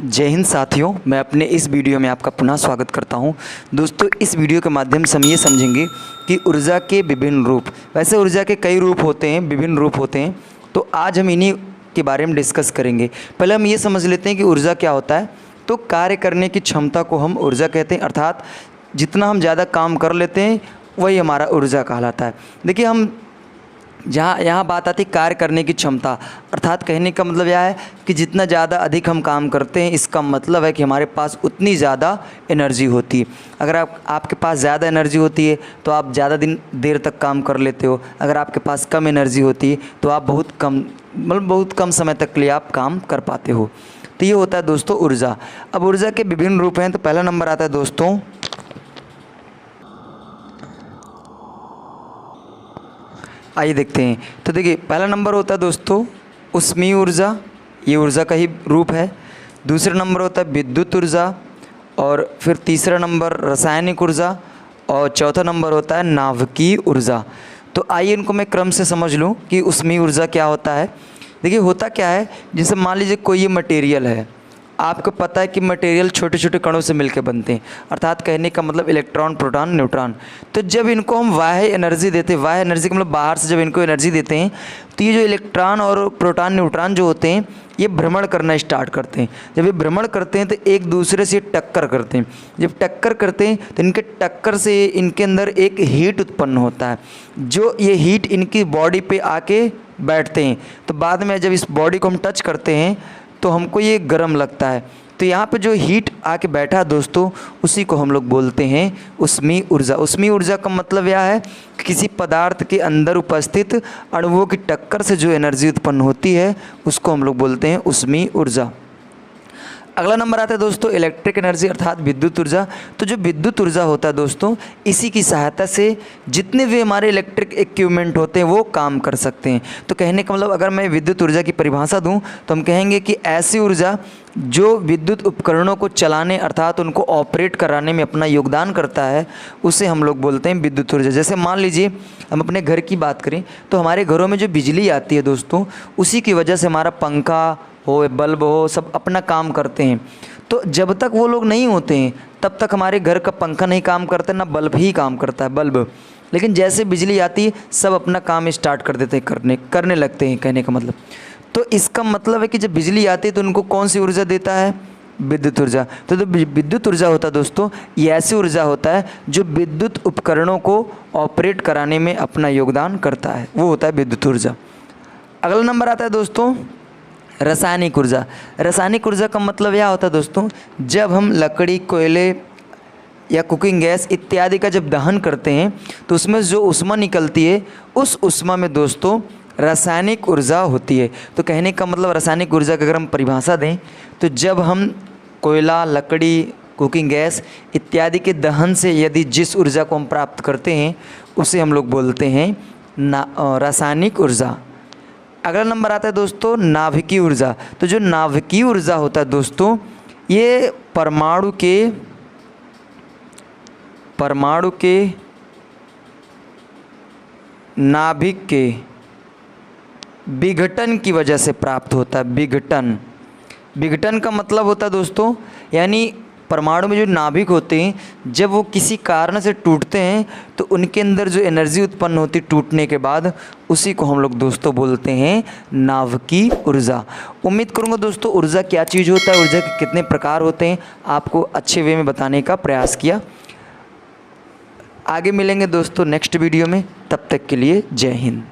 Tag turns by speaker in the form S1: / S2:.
S1: जय हिंद साथियों, मैं अपने इस वीडियो में आपका पुनः स्वागत करता हूं। दोस्तों, इस वीडियो के माध्यम से हम ये समझेंगे कि ऊर्जा के विभिन्न रूप। वैसे ऊर्जा के कई रूप होते हैं, विभिन्न रूप होते हैं, तो आज हम इन्हीं के बारे में डिस्कस करेंगे। पहले हम ये समझ लेते हैं कि ऊर्जा क्या होता है। तो कार्य करने की क्षमता को हम ऊर्जा कहते हैं, अर्थात जितना हम ज़्यादा काम कर लेते हैं वही हमारा ऊर्जा कहलाता है। देखिए, हम यहाँ बात आती है कार्य करने की क्षमता, अर्थात कहने का मतलब यह है कि जितना ज़्यादा अधिक हम काम करते हैं, इसका मतलब है कि हमारे पास उतनी ज़्यादा एनर्जी होती है। अगर आपके पास ज़्यादा एनर्जी होती है तो आप ज़्यादा देर तक काम कर लेते हो। अगर आपके पास कम एनर्जी होती है तो आप बहुत कम समय तक के लिए आप काम कर पाते हो। तो ये होता है दोस्तों ऊर्जा। अब ऊर्जा के विभिन्न रूप हैं, तो पहला नंबर आता है दोस्तों आइए देखते हैं। तो देखिए, पहला नंबर होता है दोस्तों ऊष्मीय ऊर्जा, ये ऊर्जा का ही रूप है। दूसरा नंबर होता है विद्युत ऊर्जा, और फिर तीसरा नंबर रासायनिक ऊर्जा, और चौथा नंबर होता है नाभिकीय ऊर्जा। तो आइए इनको मैं क्रम से समझ लूँ कि ऊष्मीय ऊर्जा क्या होता है। देखिए, होता क्या है, जैसे मान लीजिए कोई ये मटेरियल है, आपको पता है कि मटेरियल छोटे छोटे कणों से मिलकर बनते हैं, अर्थात कहने का मतलब इलेक्ट्रॉन, प्रोटॉन, न्यूट्रॉन। तो जब इनको हम बाह्य एनर्जी देते हैं, बाह्य एनर्जी का मतलब बाहर से जब इनको एनर्जी देते हैं, तो ये जो इलेक्ट्रॉन और प्रोटॉन, न्यूट्रॉन जो होते हैं, ये भ्रमण करना स्टार्ट करते हैं। जब ये भ्रमण करते हैं तो एक दूसरे से टक्कर करते हैं। जब टक्कर करते हैं तो इनके टक्कर से इनके अंदर एक हीट उत्पन्न होता है, जो ये हीट इनकी बॉडी पे आके बैठते हैं। तो बाद में जब इस बॉडी को हम टच करते हैं तो हमको ये गर्म लगता है। तो यहाँ पे जो हीट आके बैठा है दोस्तों, उसी को हम लोग बोलते हैं ऊष्मीय ऊर्जा। ऊष्मीय ऊर्जा का मतलब यह है कि किसी पदार्थ के अंदर उपस्थित अणुओं की टक्कर से जो एनर्जी उत्पन्न होती है, उसको हम लोग बोलते हैं ऊष्मीय ऊर्जा। अगला नंबर आता है दोस्तों इलेक्ट्रिक एनर्जी, अर्थात विद्युत ऊर्जा। तो जो विद्युत ऊर्जा होता है दोस्तों, इसी की सहायता से जितने भी हमारे इलेक्ट्रिक इक्विपमेंट होते हैं वो काम कर सकते हैं। तो कहने का मतलब, अगर मैं विद्युत ऊर्जा की परिभाषा दूं तो हम कहेंगे कि ऐसी ऊर्जा जो विद्युत उपकरणों को चलाने, अर्थात उनको ऑपरेट कराने में अपना योगदान करता है, उसे हम लोग बोलते हैं विद्युत ऊर्जा। जैसे मान लीजिए हम अपने घर की बात करें तो हमारे घरों में जो बिजली आती है दोस्तों, उसी की वजह से हमारा पंखा हो, बल्ब हो, सब अपना काम करते हैं। तो जब तक वो लोग नहीं होते हैं तब तक हमारे घर का पंखा नहीं काम करता, ना बल्ब ही काम करता है, बल्ब। लेकिन जैसे बिजली आती है सब अपना काम स्टार्ट कर देते हैं, करने लगते हैं, कहने का मतलब। तो इसका मतलब है कि जब बिजली आती है तो उनको कौन सी ऊर्जा देता है? विद्युत ऊर्जा। तो जो विद्युत ऊर्जा होता है दोस्तों, ये ऐसी ऊर्जा होता है जो विद्युत उपकरणों को ऑपरेट कराने में अपना योगदान करता है, वो होता है विद्युत ऊर्जा। अगला नंबर आता है दोस्तों रासायनिक ऊर्जा। रासायनिक ऊर्जा का मतलब यह होता है दोस्तों, जब हम लकड़ी, कोयले या कुकिंग गैस इत्यादि का जब दहन करते हैं तो उसमें जो ऊष्मा निकलती है, उस ऊष्मा में दोस्तों रासायनिक ऊर्जा होती है। तो कहने का मतलब, रासायनिक ऊर्जा की अगर हम परिभाषा दें तो जब हम कोयला, लकड़ी, कुकिंग गैस इत्यादि के दहन से यदि जिस ऊर्जा को हम प्राप्त करते हैं, उसे हम लोग बोलते हैं रासायनिक ऊर्जा। अगला नंबर आता है दोस्तों नाभिकीय ऊर्जा। तो जो नाभिकीय ऊर्जा होता है दोस्तों, ये परमाणु के नाभिक के विघटन की वजह से प्राप्त होता है। विघटन का मतलब होता है दोस्तों, यानी परमाणु में जो नाभिक होते हैं, जब वो किसी कारण से टूटते हैं तो उनके अंदर जो एनर्जी उत्पन्न होती है टूटने के बाद, उसी को हम लोग दोस्तों बोलते हैं नाभिकीय ऊर्जा। उम्मीद करूँगा दोस्तों ऊर्जा क्या चीज़ होता है, ऊर्जा के कितने प्रकार होते हैं, आपको अच्छे वे में बताने का प्रयास किया। आगे मिलेंगे दोस्तों नेक्स्ट वीडियो में, तब तक के लिए जय हिंद।